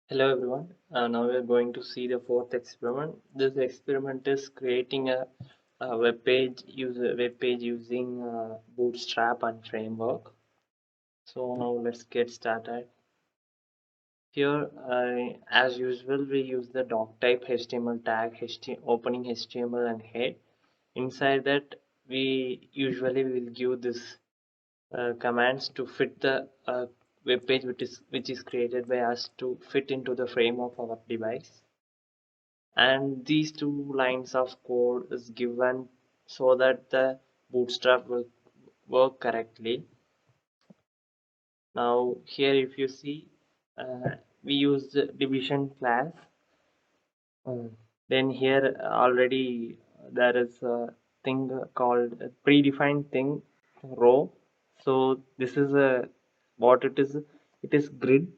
Hello everyone. Now we are going to see the fourth experiment. This experiment is creating a web page using Bootstrap and framework. So now let's get started. Here, as usual, we use the doc type HTML tag, opening HTML and head. Inside that, we usually will give this commands to fit the web page which is created by us to fit into the frame of our device. And these two lines of code is given so that the bootstrap will work correctly. Now here if you see, we use the division class. Then here already there is a thing called a predefined thing row. So this is a what it is grid.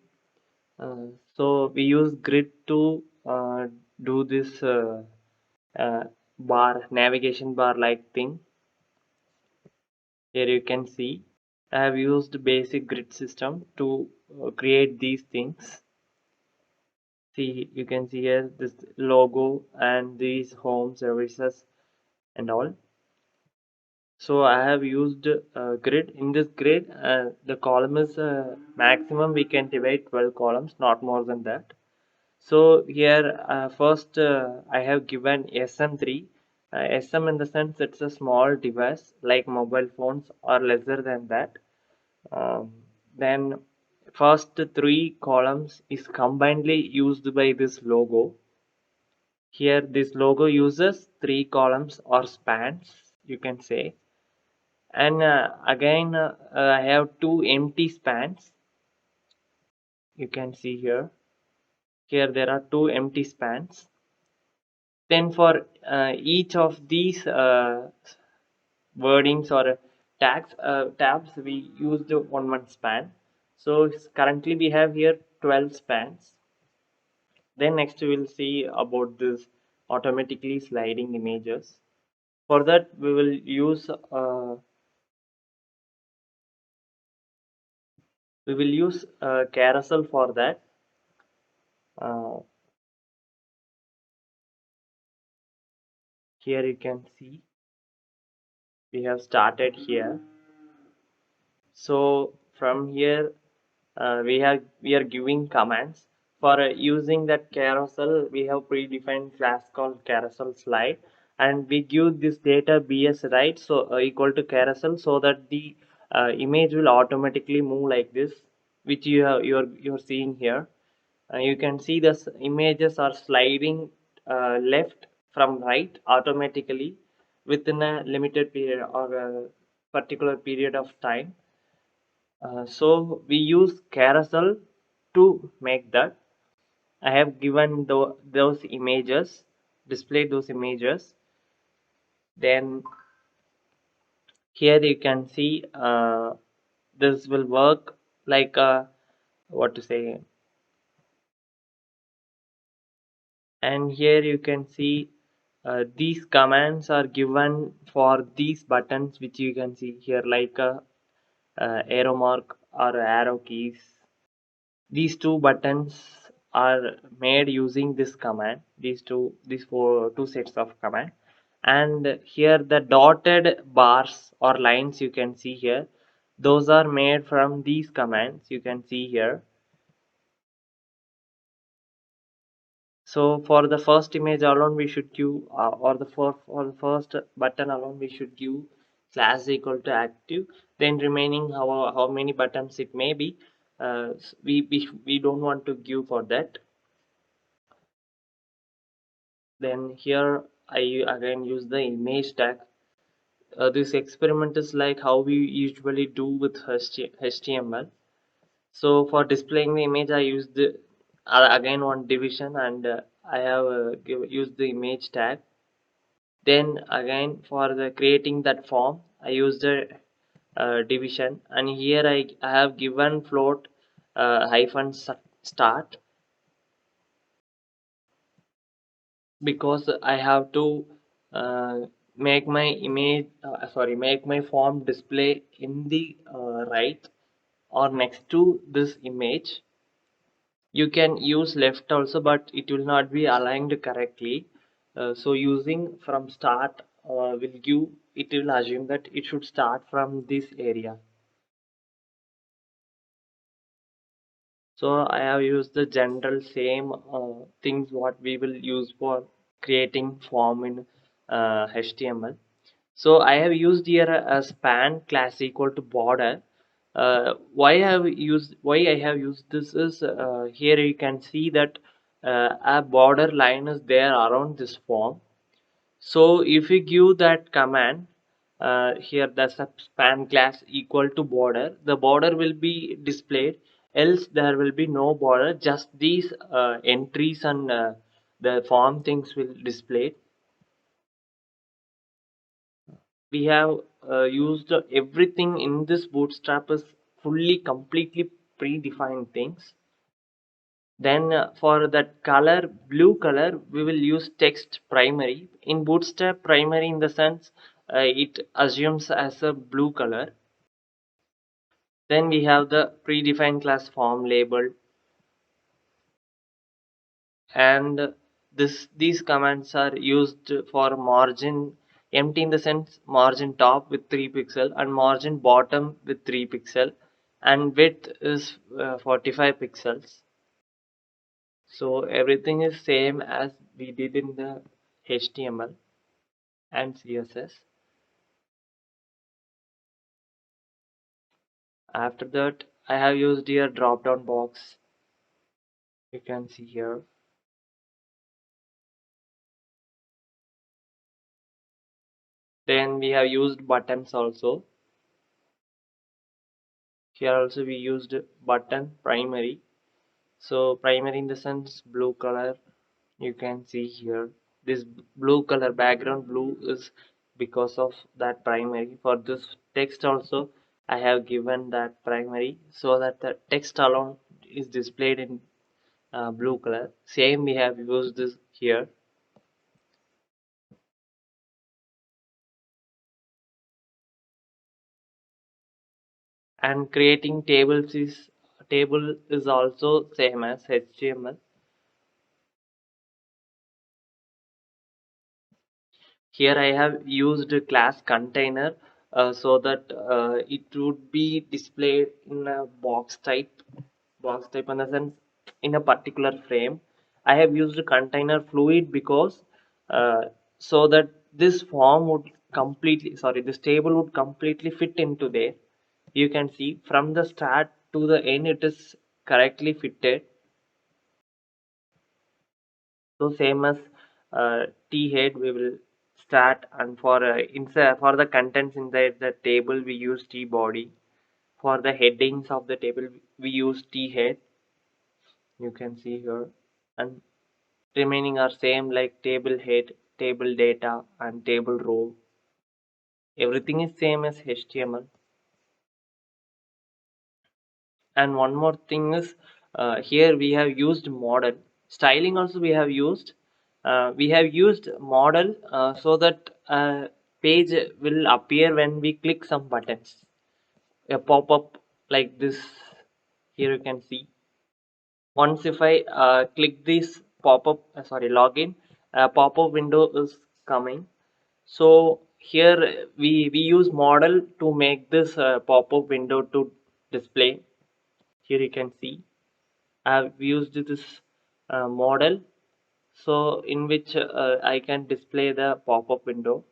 So we use grid to do this uh, bar navigation bar like thing. Here you can see I have used basic grid system to create these things. See, you can see here this logo and these home services and all. So I have used grid. In this grid, the column is maximum we can divide 12 columns, not more than that. So here first I have given SM3. SM in the sense it's a small device like mobile phones or lesser than that. Um, then first three columns is combinedly used by this logo. Here this logo uses three columns or spans, you can say. And again I have two empty spans. You can see here. Here there are two empty spans. Then for each of these wordings or tabs we use the one span. So currently we have here 12 spans. Then next we will see about this automatically sliding images. For that we will use carousel for that. uh, Here you can see we have started here. So from here we are giving commands for using that carousel. We have predefined class called carousel slide, and we give this data bs right, so equal to carousel, so that the image will automatically move like this, which you're seeing here. You can see the images are sliding left from right automatically within a limited period or a particular period of time. So we use carousel to make that. I have given those images, displayed those images. Then here you can see this will work like what to say. And here you can see these commands are given for these buttons, which you can see here, like arrow mark or arrow keys. These two buttons are made using this command, these two sets of command. And here the dotted bars or lines you can see here, those are made from these commands, you can see here. So for the first image alone we should give or for the first button alone we should give class equal to active. Then remaining how many buttons it may be, we don't want to give for that. Then here I again use the image tag. This experiment is like how we usually do with HTML. So for displaying the image I use the again one division, and I have used the image tag. Then again for the creating that form I use the division, and here I have given float hyphen start, because I have to make my make my form display in the right or next to this image. You can use left also, but it will not be aligned correctly. So using from start will give, it will assume that it should start from this area. So I have used the general same things what we will use for creating form in HTML. So I have used here a span class equal to border. Why I have used this is, here you can see that a border line is there around this form. So if you give that command, here the span class equal to border, the border will be displayed, else there will be no border, just these entries and the form things will display. We have used everything in this bootstrap is fully completely predefined things. Then for that color, blue color, we will use text primary. In Bootstrap, primary in the sense it assumes as a blue color. Then we have the predefined class form label, and these commands are used for margin empty in the sense margin top with 3 pixel and margin bottom with 3 pixel, and width is 45 pixels. So everything is same as we did in the HTML and CSS. After that, I have used here drop down box. You can see here. Then we have used buttons also. Here also we used button primary. So primary in the sense blue color. You can see here. This blue color background blue is because of that primary. For this text also, I have given that primary so that the text alone is displayed in blue color. Same we have used this here. And creating table is also same as HTML. Here I have used a class container so that it would be displayed in a box type in the sense in a particular frame. I have used a container fluid because so that this form would completely, sorry, this table would completely fit into there. You can see from the start to the end it is correctly fitted. So same as t head we will start, and for inside for the contents in the table we use t body. For the headings of the table we use t head. You can see here, and remaining are same like table head, table data, and table row. Everything is same as HTML. And one more thing is, here we have used model styling also. We have used model so that page will appear when we click some buttons, a pop-up like this. Here you can see, once if I click this pop-up, sorry, login, pop-up window is coming. So here we use model to make this pop-up window to display. Here you can see I've used this model, so in which I can display the pop-up window.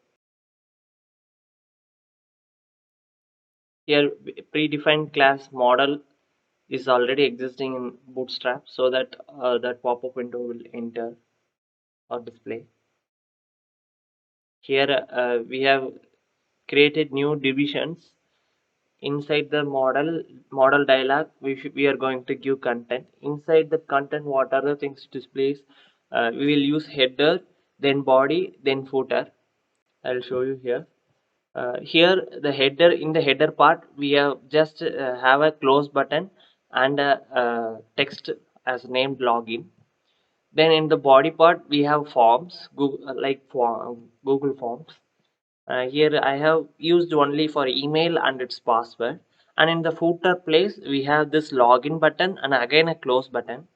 Here predefined class model is already existing in Bootstrap, so that that pop-up window will enter or display. Here we have created new divisions inside the model dialog. We are going to give content. Inside the content, what are the things displays? We will use header, then body, then footer. I'll show you here. Here the header, in the header part we have just have a close button and a, text as named login. Then in the body part we have forms, Google Forms. Here I have used only for email and its password. And in the footer place we have this login button and again a close button.